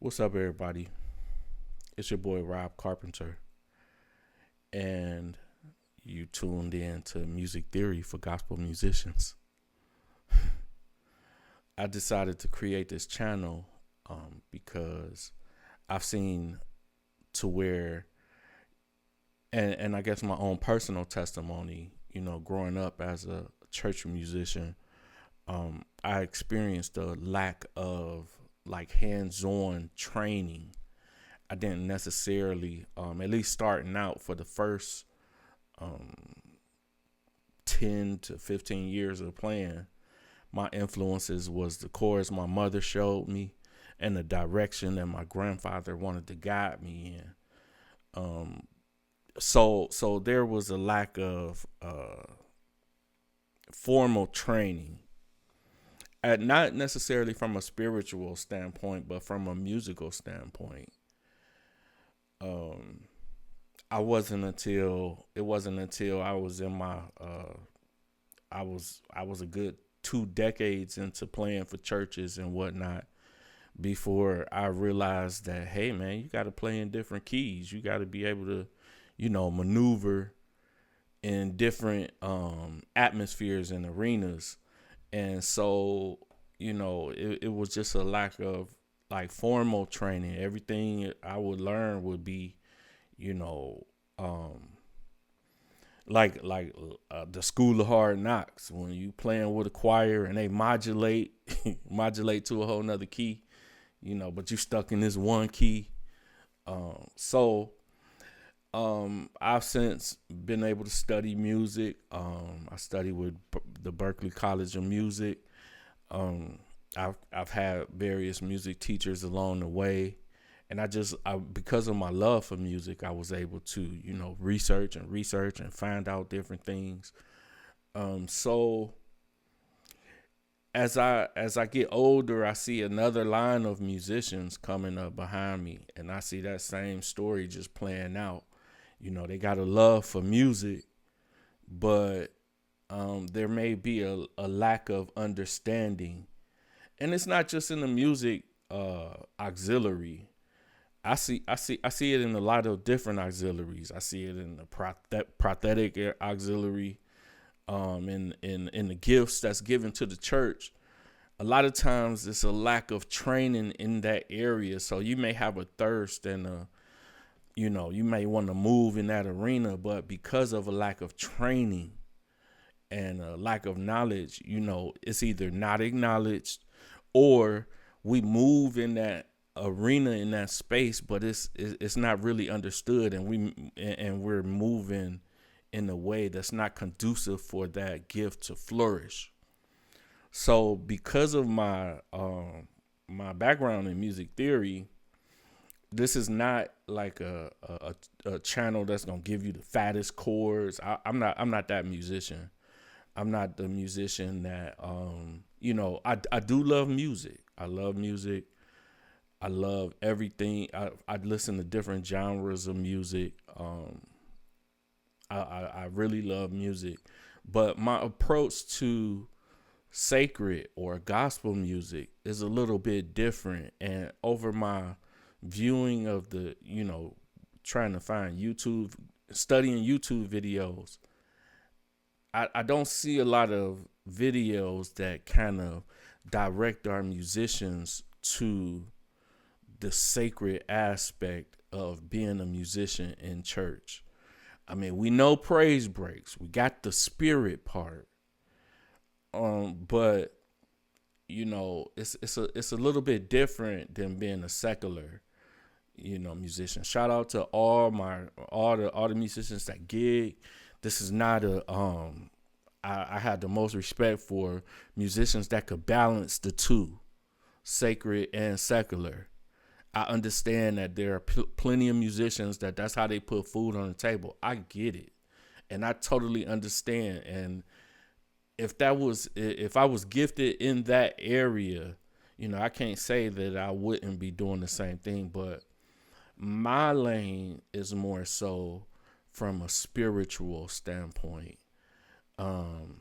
What's up, everybody? It's your boy Rob Carpenter, and you tuned in to Music Theory for Gospel Musicians. I decided to create this channel because I've seen to where, and I guess my own personal testimony, growing up as a church musician, I experienced a lack of like hands-on training. I didn't necessarily, at least starting out for the first um, 10 to 15 years of playing, my influences was the chords my mother showed me and the direction that my grandfather wanted to guide me in. So there was a lack of formal training, not necessarily from a spiritual standpoint, but from a musical standpoint. Um, it wasn't until I was in my I was a good 2 decades into playing for churches and whatnot before I realized that, hey man, you got to play in different keys. You got to be able to, maneuver in different atmospheres and arenas. And so, it was just a lack of like formal training. Everything I would learn would be, you know, um, like the School of Hard Knocks, when you playing with a choir and they modulate modulate to a whole nother key, but you stuck in this one key. So I've since been able to study music. I studied with the Berklee College of Music. Um, I've had various music teachers along the way, and because of my love for music, I was able to research and find out different things. So as I get older, I see another line of musicians coming up behind me, and I see that same story just playing out. They got a love for music, but there may be a lack of understanding, and it's not just in the music auxiliary. I see it in a lot of different auxiliaries. I see it in the prosthetic auxiliary, in the gifts that's given to the church. A lot of times it's a lack of training in that area. So you may have a thirst and you may want to move in that arena, but because of a lack of training and a lack of knowledge, it's either not acknowledged, or we move in that arena, in that space, but it's not really understood, and we're moving in a way that's not conducive for that gift to flourish. So because of my background in music theory, this is not like a channel that's gonna give you the fattest chords. I'm not that musician. I'm not the musician that I do love music. I love music. I love everything. I listen to different genres of music. I really love music, but my approach to sacred or gospel music is a little bit different. And over my viewing of trying to find studying YouTube videos, I don't see a lot of videos that kind of direct our musicians to the sacred aspect of being a musician in church. I mean, we know praise breaks. We got the spirit part. But it's a little bit different than being a secular, musician. Shout out to all the musicians that gig. This is not I had the most respect for musicians that could balance the two, sacred and secular. I understand that there are plenty of musicians that's how they put food on the table. I get it, and I totally understand. And if I was gifted in that area, I can't say that I wouldn't be doing the same thing. But my lane is more so from a spiritual standpoint. And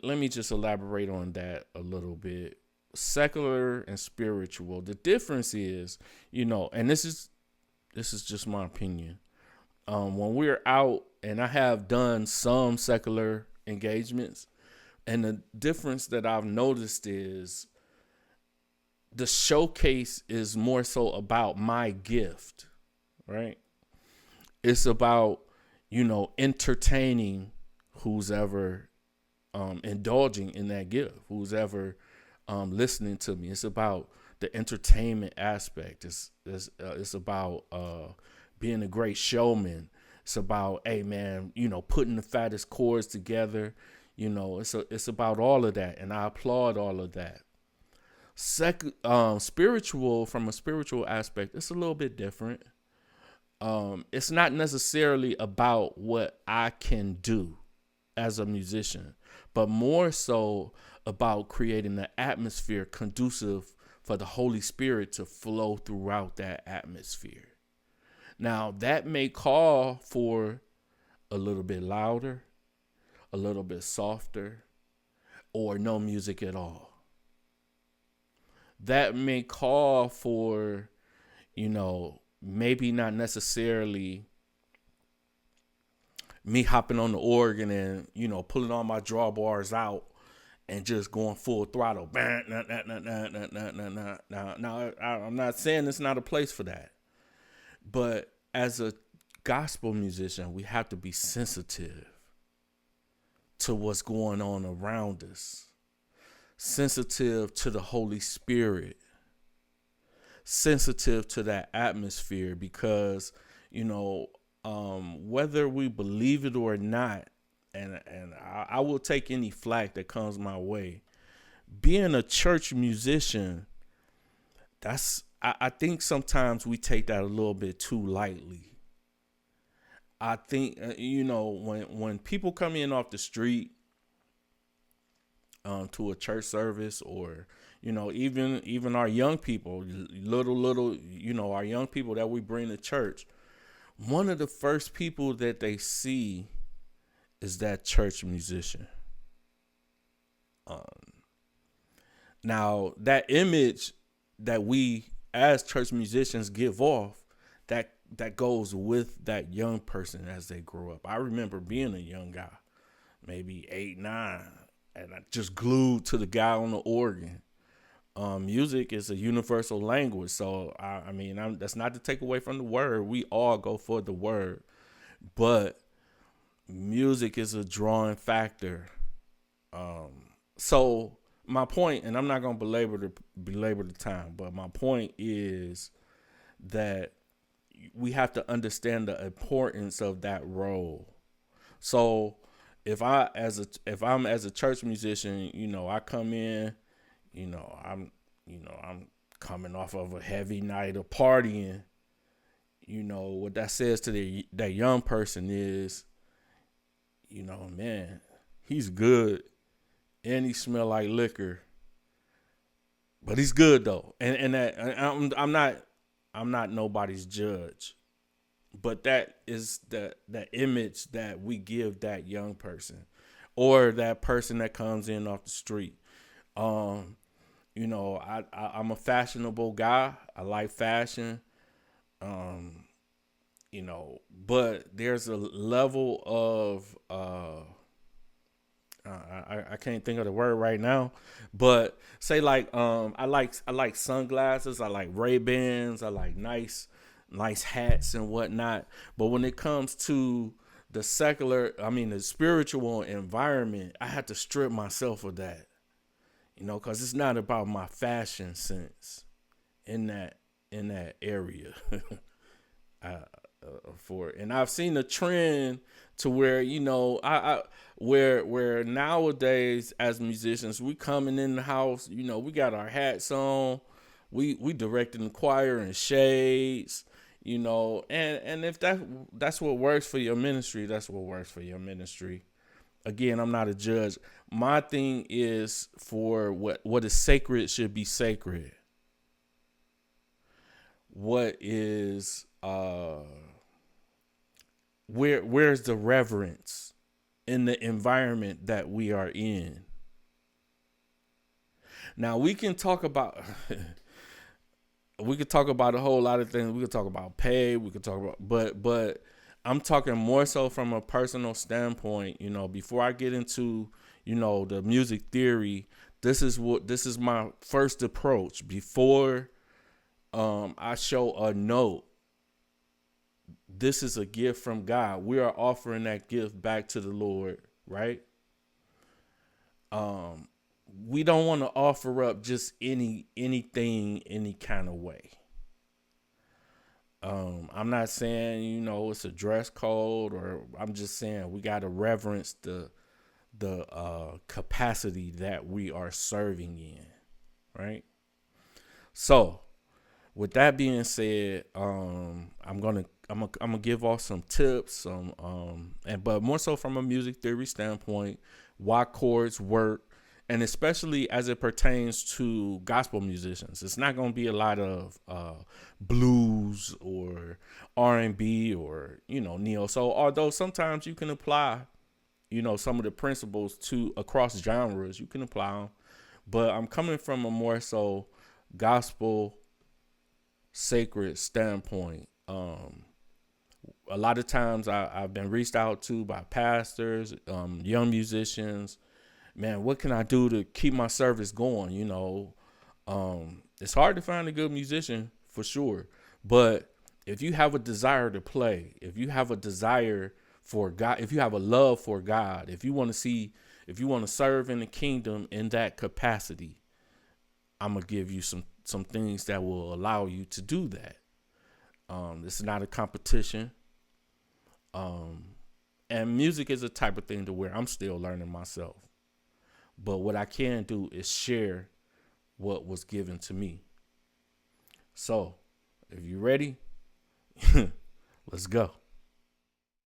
let me just elaborate on that a little bit. secular and spiritual, the difference is, and this is just my opinion. When we're out, and I have done some secular engagements, and the difference that I've noticed is the showcase is more so about my gift, right? It's about, entertaining who's ever indulging in that gift, who's ever listening to me. It's about the entertainment aspect. It's about being a great showman. It's about, hey man, putting the fattest chords together. It's about all of that, and I applaud all of that. Spiritual, from a spiritual aspect, it's a little bit different. It's not necessarily about what I can do as a musician, but more so about creating an atmosphere conducive for the Holy Spirit to flow throughout that atmosphere. Now, that may call for a little bit louder, a little bit softer, or no music at all. That may call for, maybe not necessarily me hopping on the organ and, pulling all my drawbars out and just going full throttle. Now, I'm not saying it's not a place for that. But as a gospel musician, we have to be sensitive to what's going on around us, sensitive to the Holy Spirit, sensitive to that atmosphere, because, whether we believe it or not, and I will take any flack that comes my way, being a church musician, I think sometimes we take that a little bit too lightly. I think, when people come in off the street to a church service, or, even our young people, little, our young people that we bring to church, one of the first people that they see is that church musician. Now, that image that we as church musicians give off, that goes with that young person as they grow up. I remember being a young guy, maybe 8, 9, and I just glued to the guy on the organ. Music is a universal language, so that's not to take away from the word. We all go for the word, but music is a drawing factor. So my point, and I'm not gonna belabor the time, but my point is that we have to understand the importance of that role. So if I'm as a church musician, I come in, I'm coming off of a heavy night of partying. What that says to that young person is, man, he's good and he smell like liquor, but he's good though. And that I'm not nobody's judge, but that is the image that we give that young person, or that person that comes in off the street. I'm a fashionable guy. I like fashion. But there's a level of I can't think of the word right now, but say like I like sunglasses, I like Ray-Bans, I like nice hats and whatnot. But when it comes to the the spiritual environment, I have to strip myself of that, because it's not about my fashion sense in that area. And I've seen a trend to where where nowadays as musicians, we coming in the house, we got our hats on, we directing the choir in shades, and if that's what works for your ministry, that's what works for your ministry. Again, I'm not a judge. My thing is, for what is sacred should be sacred. What is where's the reverence in the environment that we are in? Now we can talk about we could talk about a whole lot of things. We could talk about pay. We could talk about, but I'm talking more so from a personal standpoint. You know, before I get into the music theory, this is my first approach. Before I show a note, this is a gift from God. We are offering that gift back to the Lord, right? We don't want to offer up just anything any kind of way. I'm not saying it's a dress code, or I'm just saying we got to reverence the capacity that we are serving in, right? So with that being said, I'm gonna give off some tips, but more so from a music theory standpoint, why chords work, and especially as it pertains to gospel musicians. It's not gonna be a lot of blues or R&B or neo soul. Although sometimes you can apply some of the principles to across genres, you can apply them. But I'm coming from a more so gospel sacred standpoint. A lot of times I've been reached out to by pastors, young musicians. Man, what can I do to keep my service going? It's hard to find a good musician for sure. But if you have a desire to play, if you have a desire for God, if you have a love for God, if you want to serve in the kingdom in that capacity, I'm gonna give you some things that will allow you to do that. This is not a competition. And music is a type of thing to where I'm still learning myself. But what I can do is share what was given to me. So, if you're ready, let's go.